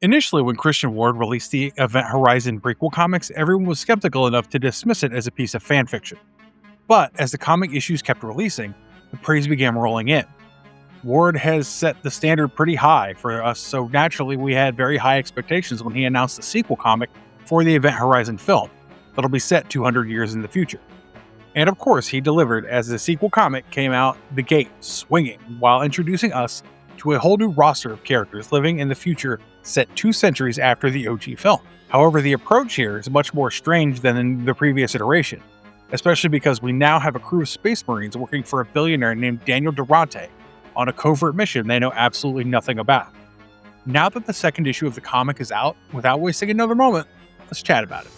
Initially, when Christian Ward released the Event Horizon prequel comics, everyone was skeptical enough to dismiss it as a piece of fanfiction. But as the comic issues kept releasing, the praise began rolling in. Ward has set the standard pretty high for us, so naturally we had very high expectations when he announced the sequel comic for the Event Horizon film that'll be set 200 years in the future. And of course, he delivered as the sequel comic came out the gate swinging while introducing us to a whole new roster of characters living in the future set 2 centuries after the OG film. However, the approach here is much more strange than in the previous iteration, especially because we now have a crew of space marines working for a billionaire named Daniel Durante on a covert mission they know absolutely nothing about. Now that the second issue of the comic is out, without wasting another moment, let's chat about it.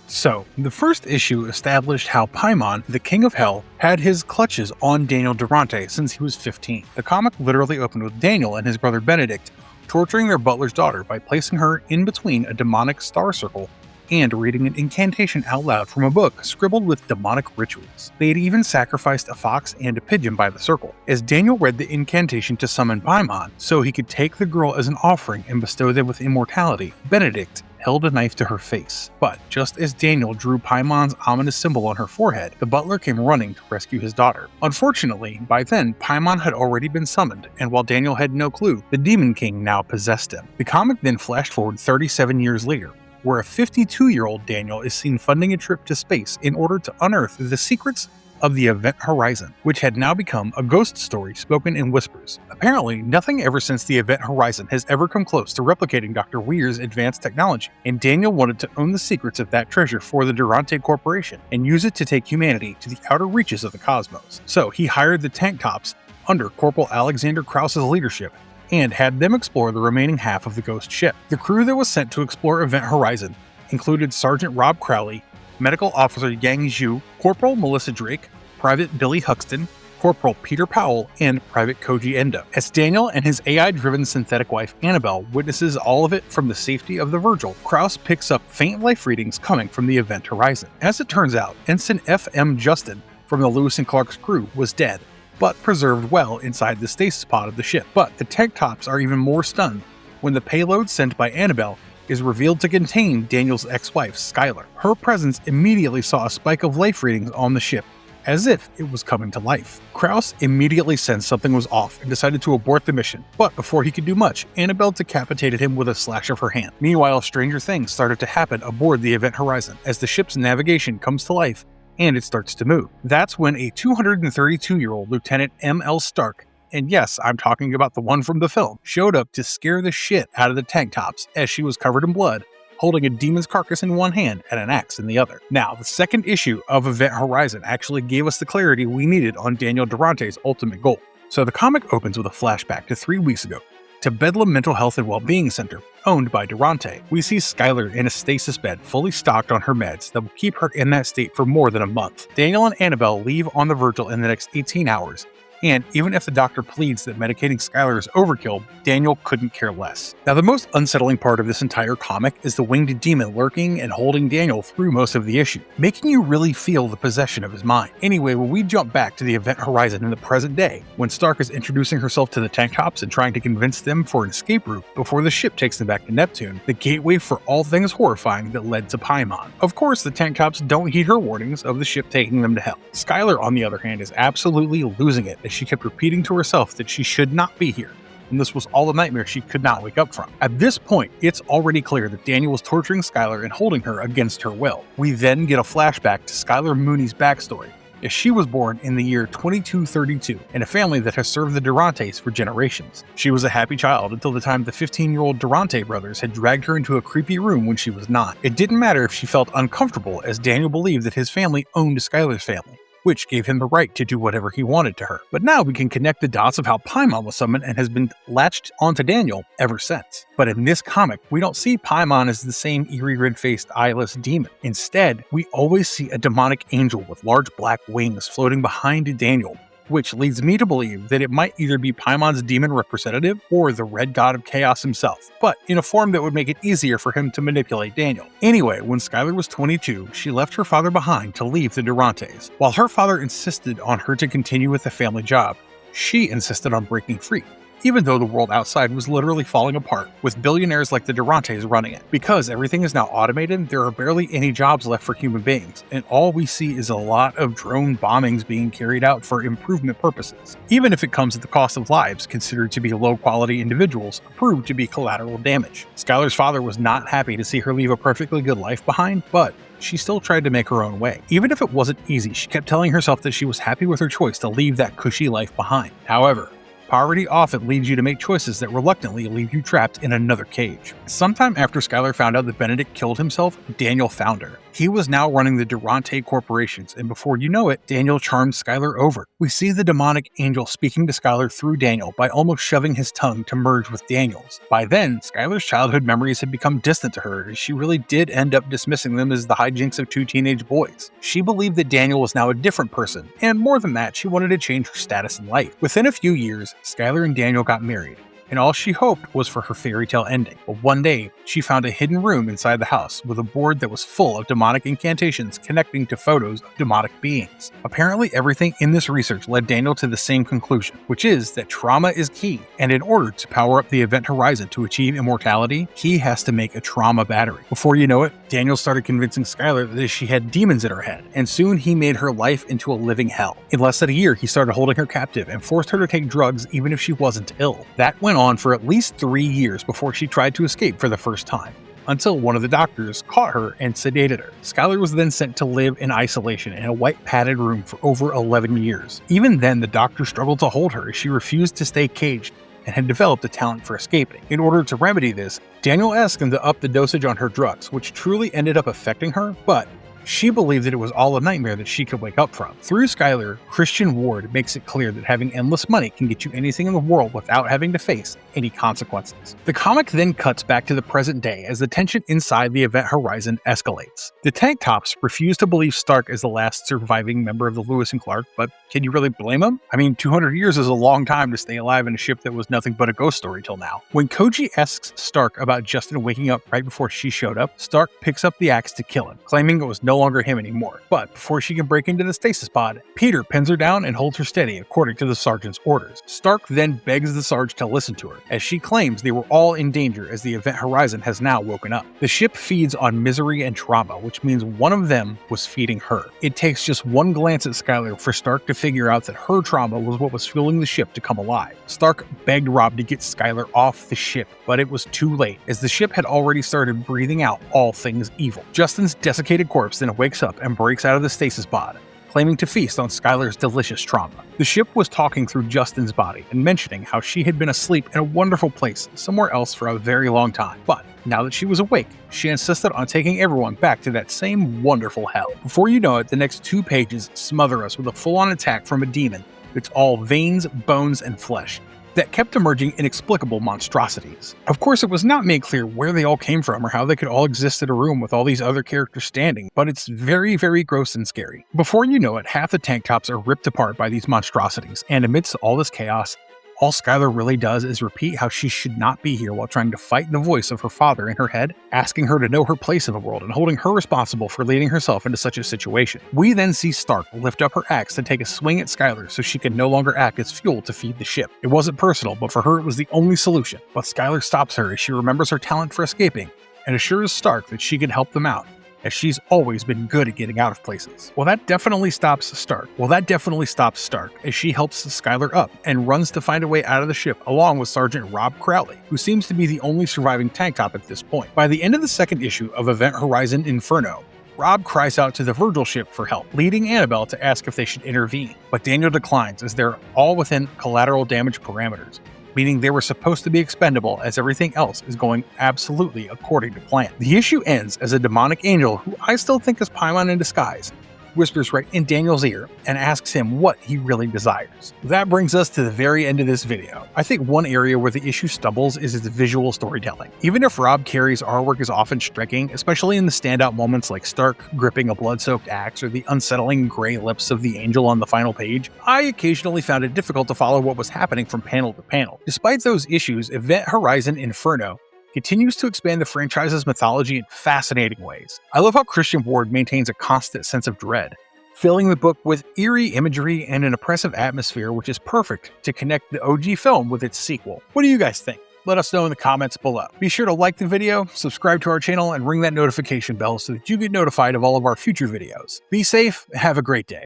So, the first issue established how Paimon, the King of Hell, had his clutches on Daniel Durante since he was 15. The comic literally opened with Daniel and his brother Benedict torturing their butler's daughter by placing her in between a demonic star circle and reading an incantation out loud from a book scribbled with demonic rituals. They had even sacrificed a fox and a pigeon by the circle, as Daniel read the incantation to summon Paimon so he could take the girl as an offering and bestow them with immortality. Benedict held a knife to her face, but just as Daniel drew Paimon's ominous symbol on her forehead, the butler came running to rescue his daughter. Unfortunately, by then, Paimon had already been summoned, and while Daniel had no clue, the Demon King now possessed him. The comic then flashed forward 37 years later, where a 52-year-old Daniel is seen funding a trip to space in order to unearth the secrets of the Event Horizon, which had now become a ghost story spoken in whispers. Apparently, nothing ever since the Event Horizon has ever come close to replicating Dr. Weir's advanced technology, and Daniel wanted to own the secrets of that treasure for the Durante Corporation and use it to take humanity to the outer reaches of the cosmos. So he hired the Tank Tops under Corporal Alexander Krause's leadership and had them explore the remaining half of the ghost ship. The crew that was sent to explore Event Horizon included Sergeant Rob Crowley, Medical Officer Yang Zhu, Corporal Melissa Drake, Private Billy Huxton, Corporal Peter Powell, and Private Koji Endo. As Daniel and his AI-driven synthetic wife Annabelle witnesses all of it from the safety of the Virgil, Krause picks up faint life readings coming from the Event Horizon. As it turns out, Ensign F.M. Justin from the Lewis and Clark's crew was dead, but preserved well inside the stasis pod of the ship. But the Tank Tops are even more stunned when the payload sent by Annabelle is revealed to contain Daniel's ex-wife, Skylar. Her presence immediately saw a spike of life readings on the ship, as if it was coming to life. Krause immediately sensed something was off and decided to abort the mission, but before he could do much, Annabelle decapitated him with a slash of her hand. Meanwhile, stranger things started to happen aboard the Event Horizon as the ship's navigation comes to life and it starts to move. That's when a 232-year-old Lieutenant M.L. Stark, and yes, I'm talking about the one from the film, showed up to scare the shit out of the Tank Tops as she was covered in blood, holding a demon's carcass in one hand and an axe in the other. Now, the second issue of Event Horizon actually gave us the clarity we needed on Daniel Durante's ultimate goal. So the comic opens with a flashback to 3 weeks ago, to Bedlam Mental Health and Wellbeing Center, owned by Durante. We see Skylar in a stasis bed fully stocked on her meds that will keep her in that state for more than a month. Daniel and Annabelle leave on the Virgil in the next 18 hours, and even if the doctor pleads that medicating Skylar is overkill, Daniel couldn't care less. Now, the most unsettling part of this entire comic is the winged demon lurking and holding Daniel through most of the issue, making you really feel the possession of his mind. Anyway, when we jump back to the Event Horizon in the present day, when Stark is introducing herself to the Tank Tops and trying to convince them for an escape route before the ship takes them back to Neptune, the gateway for all things horrifying that led to Paimon. Of course, the Tank Tops don't heed her warnings of the ship taking them to hell. Skylar, on the other hand, is absolutely losing it as she kept repeating to herself that she should not be here, and this was all a nightmare she could not wake up from. At this point, it's already clear that Daniel was torturing Skylar and holding her against her will. We then get a flashback to Skylar Mooney's backstory, as she was born in the year 2232 in a family that has served the Durantes for generations. She was a happy child until the time the 15-year-old Durante brothers had dragged her into a creepy room when she was not. It didn't matter if she felt uncomfortable, as Daniel believed that his family owned Skylar's family, which gave him the right to do whatever he wanted to her. But now we can connect the dots of how Paimon was summoned and has been latched onto Daniel ever since. But in this comic, we don't see Paimon as the same eerie red-faced eyeless demon. Instead, we always see a demonic angel with large black wings floating behind Daniel, which leads me to believe that it might either be Paimon's demon representative or the Red God of Chaos himself, but in a form that would make it easier for him to manipulate Daniel. Anyway, when Skylar was 22, she left her father behind to leave the Durantes. While her father insisted on her to continue with the family job, she insisted on breaking free even though the world outside was literally falling apart, with billionaires like the Durantes running it. Because everything is now automated, there are barely any jobs left for human beings, and all we see is a lot of drone bombings being carried out for improvement purposes, even if it comes at the cost of lives considered to be low-quality individuals proved to be collateral damage. Skylar's father was not happy to see her leave a perfectly good life behind, but she still tried to make her own way. Even if it wasn't easy, she kept telling herself that she was happy with her choice to leave that cushy life behind. However, poverty often leads you to make choices that reluctantly leave you trapped in another cage. Sometime after Skylar found out that Benedict killed himself, Daniel found her. He was now running the Durante corporations, and before you know it, Daniel charmed Skylar over. We see the demonic angel speaking to Skylar through Daniel by almost shoving his tongue to merge with Daniel's. By then, Skylar's childhood memories had become distant to her, as she really did end up dismissing them as the hijinks of two teenage boys. She believed that Daniel was now a different person, and more than that, she wanted to change her status in life. Within a few years, Skylar and Daniel got married, and all she hoped was for her fairy tale ending. But one day, she found a hidden room inside the house with a board that was full of demonic incantations connecting to photos of demonic beings. Apparently, everything in this research led Daniel to the same conclusion, which is that trauma is key, and in order to power up the Event Horizon to achieve immortality, he has to make a trauma battery. Before you know it, Daniel started convincing Skylar that she had demons in her head, and soon he made her life into a living hell. In less than a year, he started holding her captive and forced her to take drugs even if she wasn't ill. That went on for at least 3 years before she tried to escape for the first time, until one of the doctors caught her and sedated her. Skylar was then sent to live in isolation in a white padded room for over 11 years. Even then, the doctor struggled to hold her as she refused to stay caged and had developed a talent for escaping. In order to remedy this, Daniel asked him to up the dosage on her drugs, which truly ended up affecting her, but she believed that it was all a nightmare that she could wake up from. Through Skylar, Christian Ward makes it clear that having endless money can get you anything in the world without having to face any consequences. The comic then cuts back to the present day as the tension inside the Event Horizon escalates. The Tank Tops refuse to believe Stark is the last surviving member of the Lewis and Clark, but can you really blame them? I mean, 200 years is a long time to stay alive in a ship that was nothing but a ghost story till now. When Koji asks Stark about Justin waking up right before she showed up, Stark picks up the axe to kill him, claiming it was no longer him anymore. But before she can break into the stasis pod, Peter pins her down and holds her steady according to the sergeant's orders. Stark then begs the Sarge to listen to her, as she claims they were all in danger as the Event Horizon has now woken up. The ship feeds on misery and trauma, which means one of them was feeding her. It takes just one glance at Skylar for Stark to figure out that her trauma was what was fueling the ship to come alive. Stark begged Rob to get Skylar off the ship, but it was too late, as the ship had already started breathing out all things evil. Justin's desiccated corpse then wakes up and breaks out of the stasis pod, claiming to feast on Skylar's delicious trauma. The ship was talking through Justin's body and mentioning how she had been asleep in a wonderful place somewhere else for a very long time, but now that she was awake, she insisted on taking everyone back to that same wonderful hell. Before you know it, the next 2 pages smother us with a full-on attack from a demon that's all veins, bones, and flesh that kept emerging inexplicable monstrosities. Of course, it was not made clear where they all came from or how they could all exist in a room with all these other characters standing, but it's very, very gross and scary. Before you know it, half the tank tops are ripped apart by these monstrosities, and amidst all this chaos, all Skylar really does is repeat how she should not be here while trying to fight the voice of her father in her head, asking her to know her place in the world and holding her responsible for leading herself into such a situation. We then see Stark lift up her axe to take a swing at Skylar so she could no longer act as fuel to feed the ship. It wasn't personal, but for her it was the only solution. But Skylar stops her as she remembers her talent for escaping and assures Stark that she can help them out, as she's always been good at getting out of places. Well, that definitely stops Stark as she helps Skylar up and runs to find a way out of the ship along with Sergeant Rob Crowley, who seems to be the only surviving tank top at this point. By the end of the second issue of Event Horizon Inferno, Rob cries out to the Virgil ship for help, leading Annabelle to ask if they should intervene, but Daniel declines as they're all within collateral damage parameters, meaning they were supposed to be expendable as everything else is going absolutely according to plan. The issue ends as a demonic angel, who I still think is Paimon in disguise, whispers right in Daniel's ear and asks him what he really desires. That brings us to the very end of this video. I think one area where the issue stumbles is its visual storytelling. Even if Rob Carey's artwork is often striking, especially in the standout moments like Stark gripping a blood-soaked axe or the unsettling gray lips of the angel on the final page, I occasionally found it difficult to follow what was happening from panel to panel. Despite those issues, Event Horizon Inferno continues to expand the franchise's mythology in fascinating ways. I love how Christian Ward maintains a constant sense of dread, filling the book with eerie imagery and an oppressive atmosphere which is perfect to connect the OG film with its sequel. What do you guys think? Let us know in the comments below. Be sure to like the video, subscribe to our channel, and ring that notification bell so that you get notified of all of our future videos. Be safe, and have a great day.